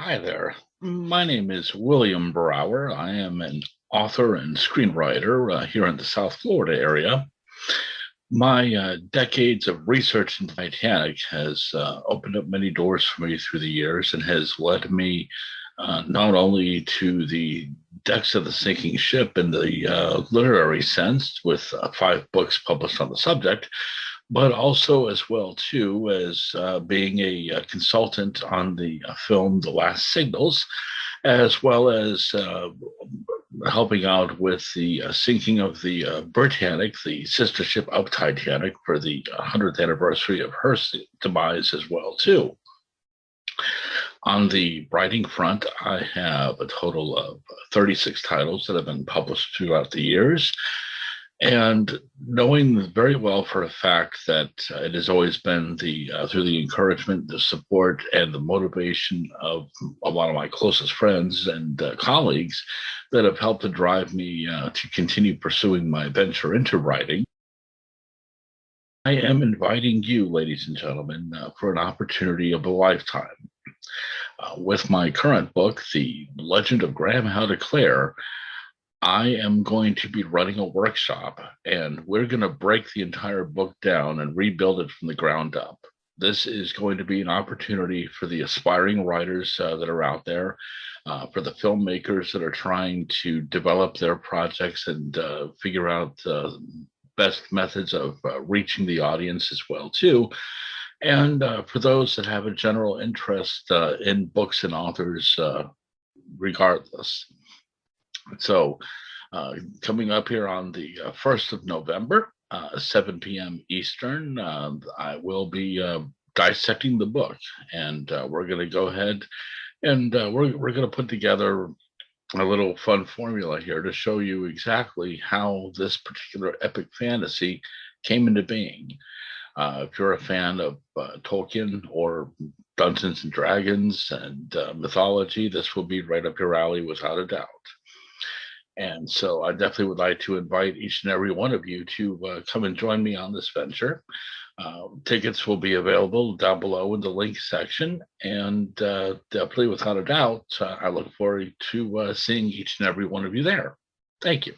Hi there. My name is William Brower. I am an author and screenwriter here in the South Florida area. My decades of research in Titanic has opened up many doors for me through the years and has led me not only to the decks of the sinking ship in the literary sense, with 5 books published on the subject, but also as well too as being a consultant on the film The Last Signals, as well as helping out with the sinking of the Britannic, the sister ship of Titanic, for the 100th anniversary of her demise as well too. On the writing front, I have a total of 36 titles that have been published throughout the years. And knowing very well for a fact that it has always been through the encouragement, the support, and the motivation of a lot of my closest friends and colleagues that have helped to drive me to continue pursuing my venture into writing. I am inviting you, ladies and gentlemen, for an opportunity of a lifetime. With my current book, The Legend of Graham How Clare, I am going to be running a workshop, and we're going to break the entire book down and rebuild it from the ground up. This is going to be an opportunity for the aspiring writers that are out there, for the filmmakers that are trying to develop their projects and figure out best methods of reaching the audience as well too, and for those that have a general interest in books and authors regardless. So, coming up here on the 1st of November, 7 p.m. Eastern, I will be dissecting the book, and we're going to go ahead and we're going to put together a little fun formula here to show you exactly how this particular epic fantasy came into being. If you're a fan of Tolkien or Dungeons and Dragons and mythology, this will be right up your alley without a doubt. And so I definitely would like to invite each and every one of you to come and join me on this venture. Tickets will be available down below in the link section. And definitely, without a doubt, I look forward to seeing each and every one of you there. Thank you.